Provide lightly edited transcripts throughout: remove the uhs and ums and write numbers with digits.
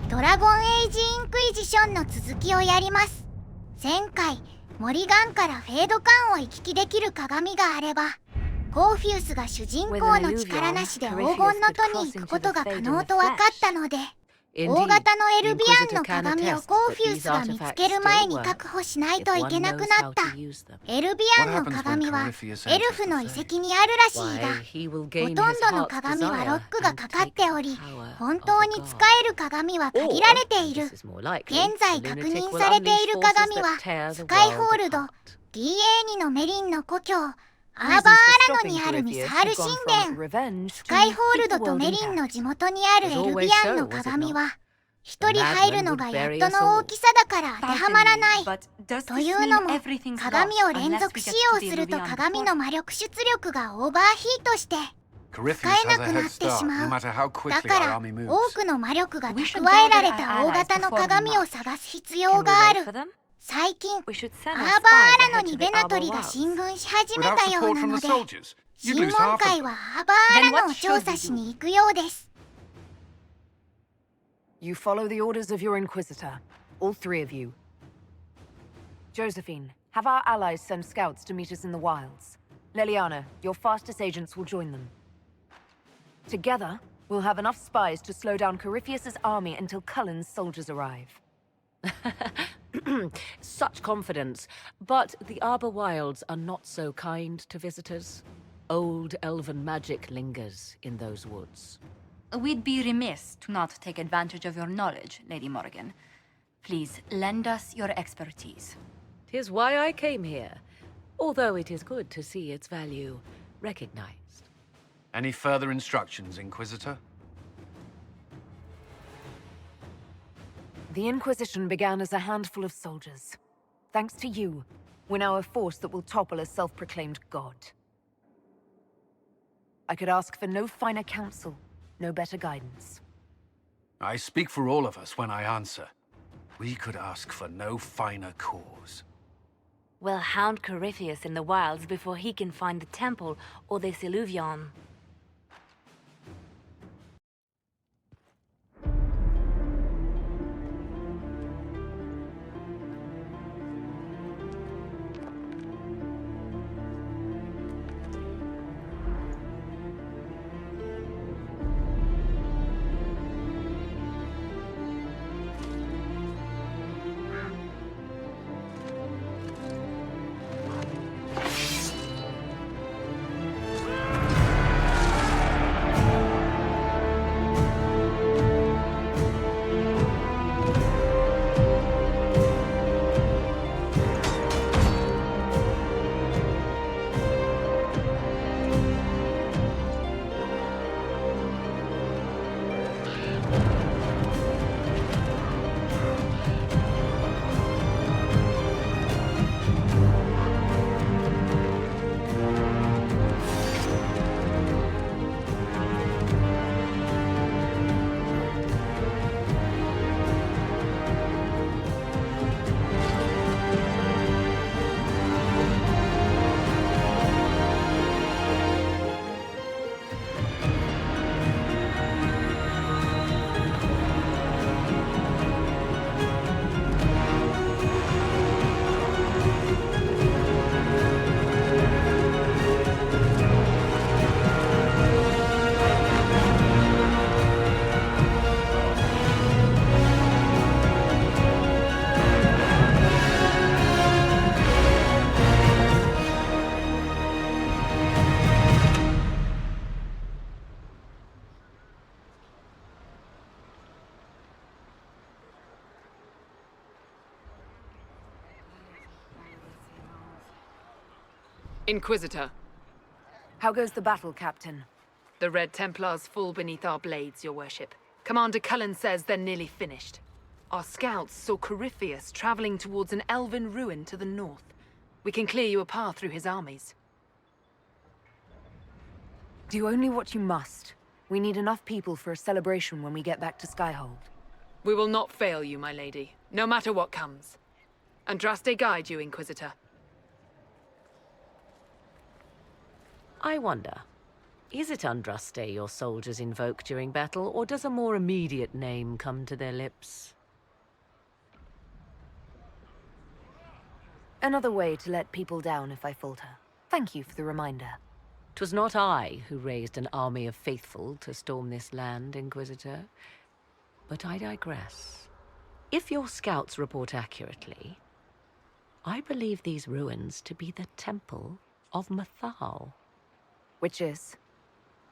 ドラゴンエイジインクイジションの続きをやります。前回、モリガンからフェード感を行き来できる鏡があれば、コーフィウスが主人公の力なしで黄金の塔に行くことが可能と分かったので、大型のエルビアンの鏡をコーフィウスが見つける前に確保しないといけなくなった。エルビアンの鏡はエルフの遺跡にあるらしいが、ほとんどの鏡はロックがかかっており、本当に使える鏡は限られている。現在確認されている鏡はスカイホールド DA2 のメリンの故郷アーバーアラノにあるミサール神殿。スカイホールドとメリンの地元にあるエルビアンの鏡は一人入るのがやっとの大きさだから当てはまらない。というのも鏡を連続使用すると鏡の魔力出力がオーバーヒートして使えなくなってしまう。だから多くの魔力が蓄えられた大型の鏡を探す必要がある。最近、アーバーアラノにベナトリが進軍し始めたようなので、審問会はアーバーアラノを調査しに行くようです。You follow the orders of your Inquisitor, all three of you. Josephine, have our allies send scouts to meet us in the wilds. Leliana, your fastest agents will join them. Together, we'll have enough spies to slow down Corypheus's army until Cullen's soldiers arrive. Such confidence, but the Arbor Wilds are not so kind to visitors. Old elven magic lingers in those woods. We'd be remiss to not take advantage of your knowledge, Lady Morrigan. Please lend us your expertise. 'Tis why I came here, although it is good to see its value recognized. Any further instructions, Inquisitor? The Inquisition began as a handful of soldiers. Thanks to you, we're now a force that will topple a self-proclaimed god. I could ask for no finer counsel, no better guidance. I speak for all of us when I answer. We could ask for no finer cause. We'll hound Corypheus in the wilds before he can find the temple or the Silurion. Inquisitor. How goes the battle, Captain? The Red Templars fall beneath our blades, your worship. Commander Cullen says they're nearly finished. Our scouts saw Corypheus traveling towards an elven ruin to the north. We can clear you a path through his armies. Do only what you must. We need enough people for a celebration when we get back to Skyhold. We will not fail you, my lady, no matter what comes. Andraste guide you, Inquisitor. I wonder, Is it Andraste your soldiers invoke during battle, or does a more immediate name come to their lips? Another way to let people down if I falter. Thank you for the reminder. 'Twas not I who raised an army of faithful to storm this land, Inquisitor. But I digress. If your scouts report accurately, I believe these ruins to be the Temple of Mathal. Which is?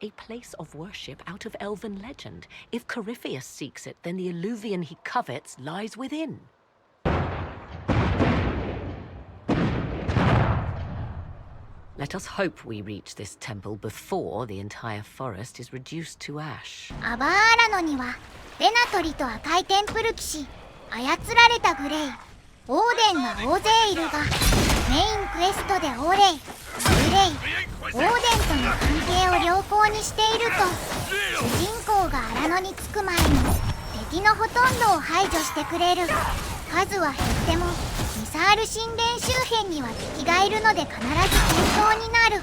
A place of worship out of elven legend. If Corypheus seeks it, then the Illuvian he covets lies within. Let us hope we reach this temple before the entire forest is reduced to ash. アバーラノにはレナトリと赤いテンプル騎士、操られたグレイ、オーデンが大勢いるが、メインクエストでオレイ、グレイ、オーデンとの関係を良好にしていると、主人公が荒野に着く前に敵のほとんどを排除してくれる。数は減ってもミサール神殿周辺には敵がいるので必ず戦闘になる。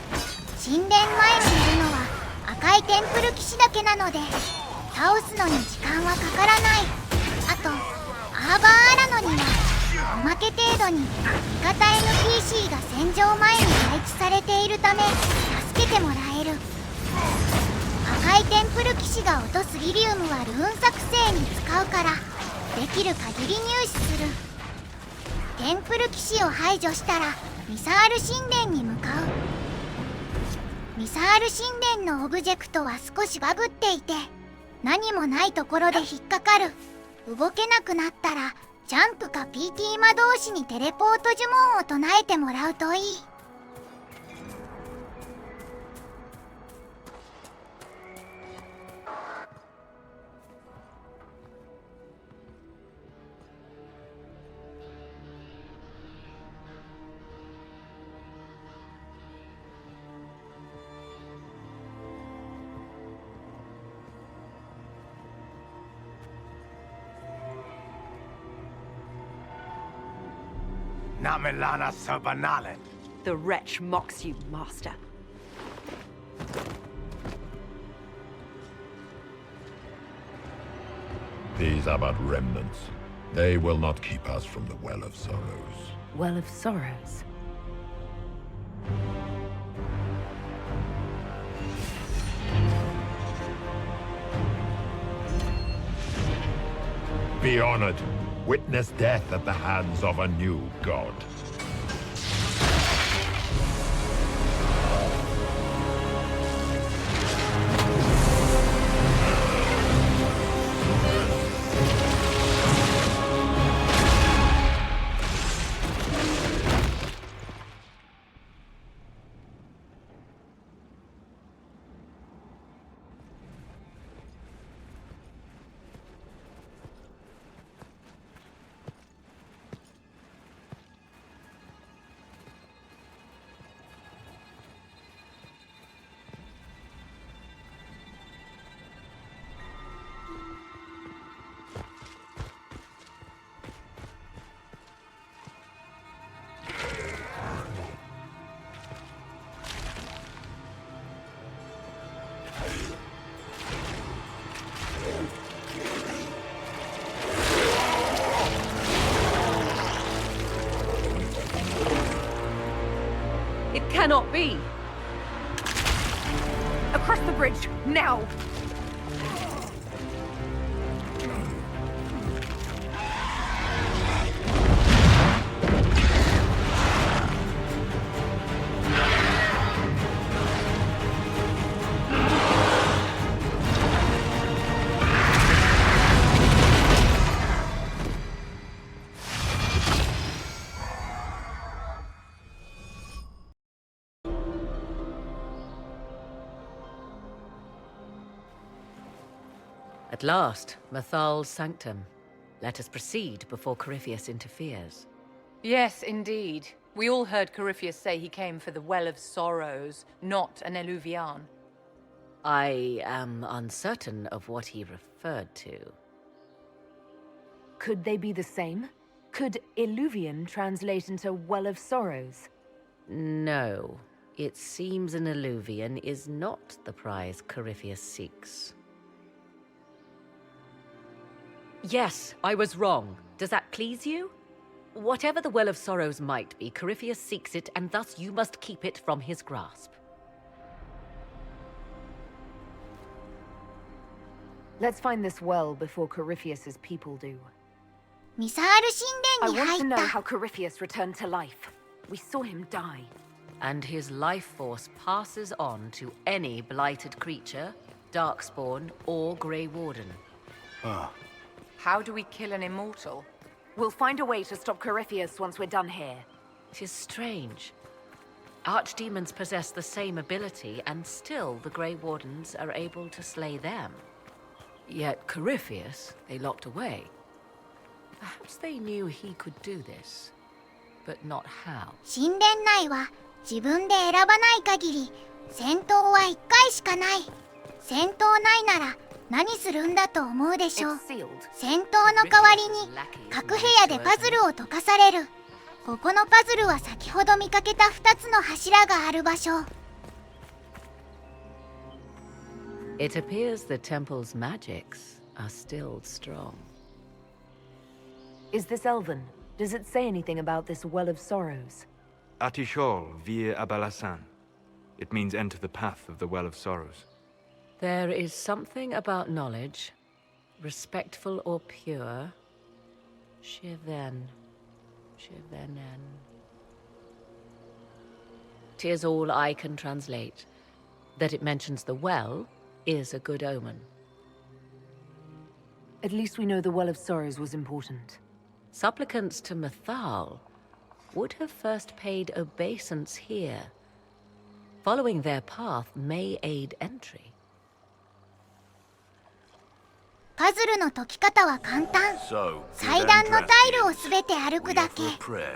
神殿前にいるのは赤いテンプル騎士だけなので倒すのに時間はかからない。あとアーバーアラノにはおまけ程度に味方 NPC が戦場前に配置されているため助けてもらえる。赤いテンプル騎士が落とすリリウムはルーン作成に使うからできる限り入手する。テンプル騎士を排除したらミサール神殿に向かう。ミサール神殿のオブジェクトは少しバグっていて何もないところで引っかかる。動けなくなったらジャンプか PT 魔導士にテレポート呪文を唱えてもらうといい。Namilana Sobanale. The wretch mocks you, master. These are but remnants. They will not keep us from the Well of Sorrows. Well of Sorrows. Be honored. Witness death at the hands of a new god. It cannot be! Across the bridge, now! At last, Mathal's sanctum. Let us proceed before Corypheus interferes. Yes, indeed. We all heard Corypheus say he came for the Well of Sorrows, not an Eluvian. I am uncertain of what he referred to. Could they be the same? Could Illuvian translate into Well of Sorrows? No. It seems an Illuvian is not the prize Corypheus seeks. Yes, I was wrong. Does that please you? Whatever the Well of Sorrows might be, Corypheus seeks it, and thus you must keep it from his grasp. Let's find this well before Corypheus's people do. ミサール神 I 殿に want 入 to っ know た。 how Corypheus returned to life. We saw him die. And his life force passes on to any blighted creature, darkspawn, or Grey Warden. How do we kill an immortal? We'll find a way to stop Corypheus once we're done here. 'Tis strange. Archdemons possess the same ability, and still the Grey Wardens are able to slay them. Yet Corypheus, they locked away. Perhaps they knew he could do this, but not how. 神殿内は自分で選ばない限り戦闘は1回しかない。戦闘ないなら何するんだと思うでしょう。 It's sealed. 戦闘の代わりに各部屋でパズルを解かされる。ここのパズルは先ほど見かけた2つの柱がある場所。 It appears the temple's magics are still strong. Is this Elven? Does it say anything about this Well of Sorrows? Atishol vir Abalasan. It means enter the path of the Well of Sorrows. There is something about knowledge, respectful or pure. Shivenen. 'Tis all I can translate. That it mentions the well is a good omen. At least we know the Well of Sorrows was important. Supplicants to Mathal would have first paid obeisance here. Following their path may aid entry. パズルの解き方は簡単。祭壇のタイルをすべて歩くだけ。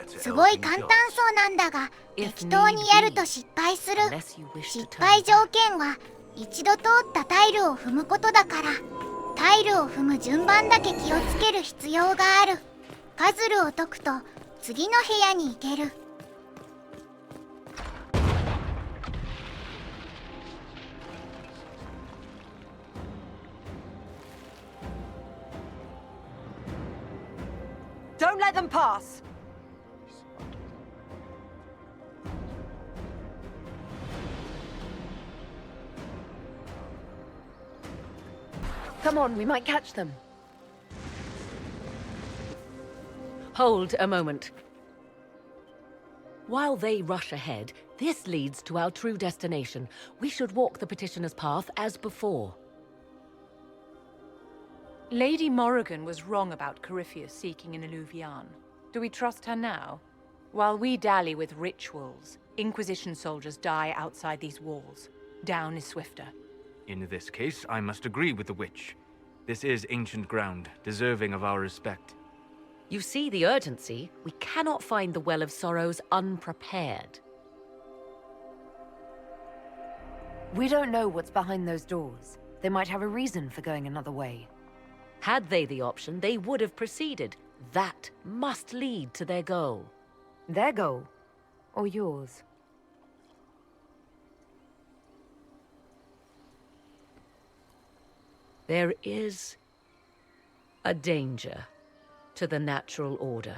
すごい簡単そうなんだが、適当にやると失敗する。失敗条件は一度通ったタイルを踏むことだから、タイルを踏む順番だけ気をつける必要がある。パズルを解くと次の部屋に行ける。Don't let them pass! Come on, we might catch them. Hold a moment. While they rush ahead, this leads to our true destination. We should walk the petitioner's path as before. Lady Morrigan was wrong about Corypheus seeking an Illuvian. Do we trust her now? While we dally with rituals, Inquisition soldiers die outside these walls. Down is swifter. In this case, I must agree with the witch. This is ancient ground, deserving of our respect. You see the urgency? We cannot find the Well of Sorrows unprepared. We don't know what's behind those doors. They might have a reason for going another way. Had they the option, they would have proceeded. That must lead to their goal. Their goal? Or yours? There is a danger to the natural order.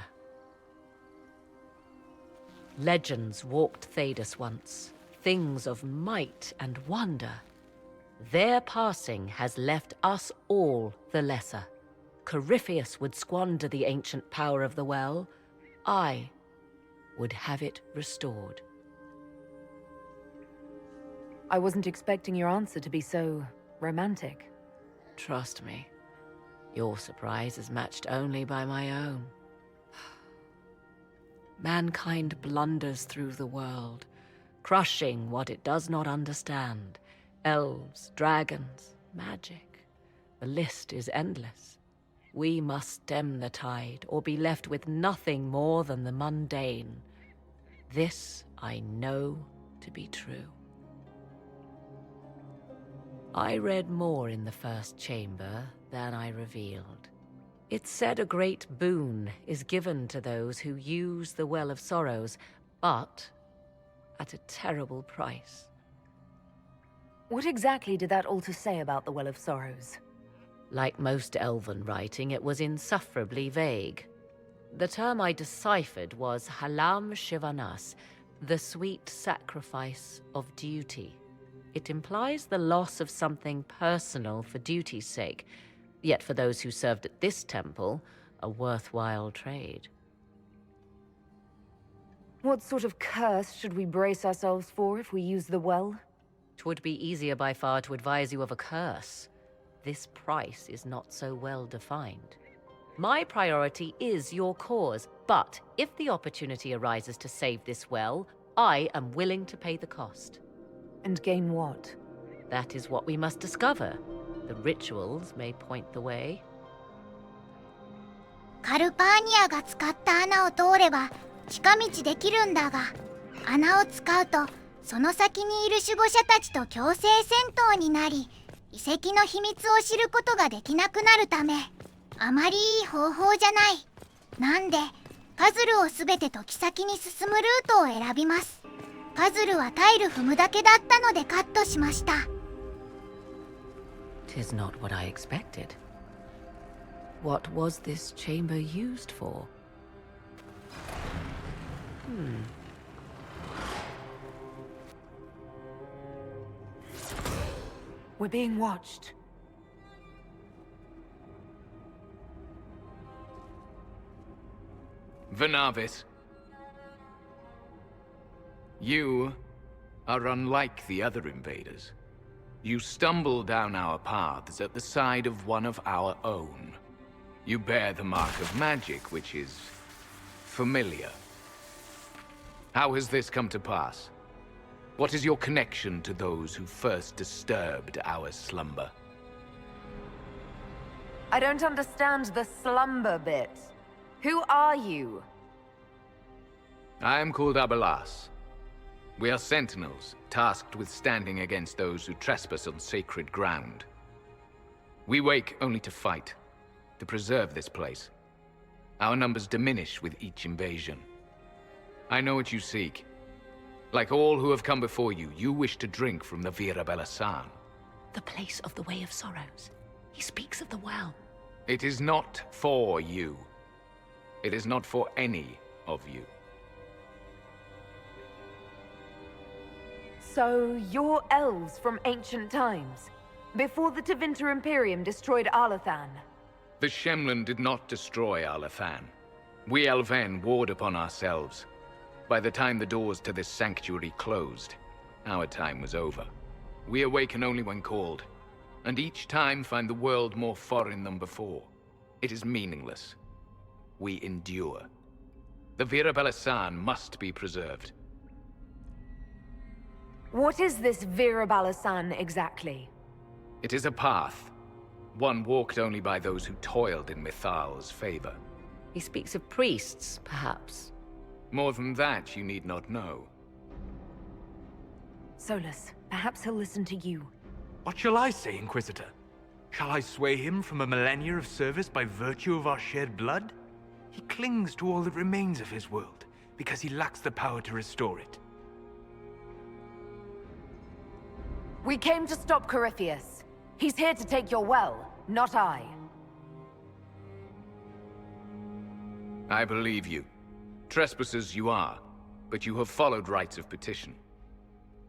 Legends walked Thedas once, things of might and wonder. Their passing has left us all the lesser. Corypheus would squander the ancient power of the well. I would have it restored. I wasn't expecting your answer to be so romantic. Trust me, your surprise is matched only by my own. Mankind blunders through the world, crushing what it does not understand. Elves, dragons, magic. The list is endless. We must stem the tide, or be left with nothing more than the mundane. This I know to be true. I read more in the first chamber than I revealed. It said a great boon is given to those who use the Well of Sorrows, but at a terrible price. What exactly did that altar say about the Well of Sorrows? Like most elven writing, it was insufferably vague. The term I deciphered was Halam Shivanas, the sweet sacrifice of duty. It implies the loss of something personal for duty's sake, yet for those who served at this temple, a worthwhile trade. What sort of curse should we brace ourselves for if we use the well? 'Twould be easier by far to advise you of a curse. This price is not so well defined. My priority is your cause, but if the opportunity arises to save this well, I am willing to pay the cost. And gain what? That is what we must discover. The rituals may point the way. カルパーニアが使った穴を通れば近道できるんだが、穴を使うとその先にいる守護者たちと強制戦闘になり、遺跡の秘密を知ることができなくなるため、あまりいい方法じゃない。なんでパズルをすべて解き先に進むルートを選びます。パズルはタイル踏むだけだったのでカットしました。 'Tis not what I expected. What was this chamber used for? We're being watched. Venavis, you are unlike the other invaders. You stumble down our paths at the side of one of our own. You bear the mark of magic, which is familiar. How has this come to pass? What is your connection to those who first disturbed our slumber? I don't understand the slumber bit. Who are you? I am called Abelas. We are sentinels, tasked with standing against those who trespass on sacred ground. We wake only to fight, to preserve this place. Our numbers diminish with each invasion. I know what you seek. Like all who have come before you, you wish to drink from the Vira Belasan. The place of the Way of Sorrows. He speaks of the well. It is not for you. It is not for any of you. So, you're elves from ancient times, before the Tevinter Imperium destroyed Arlathan. The Shemlin did not destroy Arlathan. We Elven warred upon ourselves. By the time the doors to this sanctuary closed, our time was over. We awaken only when called, and each time find the world more foreign than before. It is meaningless. We endure. The Vira Belasan must be preserved. What is this Vira Belasan exactly? It is a path, one walked only by those who toiled in Mithal's favor. He speaks of priests, perhaps. More than that, you need not know. Solus, perhaps he'll listen to you. What shall I say, Inquisitor? Shall I sway him from a millennia of service by virtue of our shared blood? He clings to all that remains of his world, because he lacks the power to restore it. We came to stop Corypheus. He's here to take your well, not I. I believe you. Trespassers you are, but you have followed rites of petition.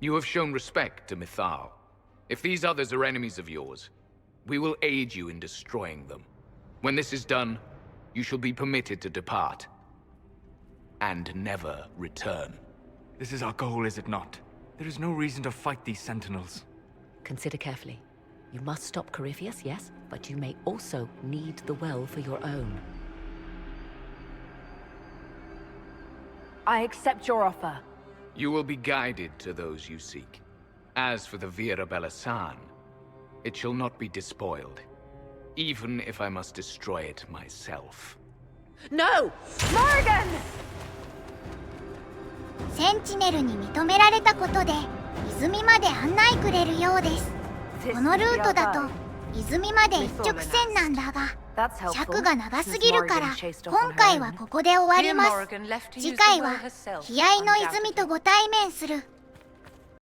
You have shown respect to Mithal. If these others are enemies of yours, we will aid you in destroying them. When this is done, you shall be permitted to depart. And never return. This is our goal, is it not? There is no reason to fight these sentinels. Consider carefully. You must stop Corypheus, yes, but you may also need the well for your own. I accept your offer. You will be guided to those you seek. As for the Vira Belasan, it shall not be despoiled, even if I must destroy it myself. No! Morrigan! センチネルに認められたことで泉まで案内くれるようです。このルートだと泉まで一直線なんだが、尺が長すぎるから今回はここで終わります。次回は悲哀の泉とご対面する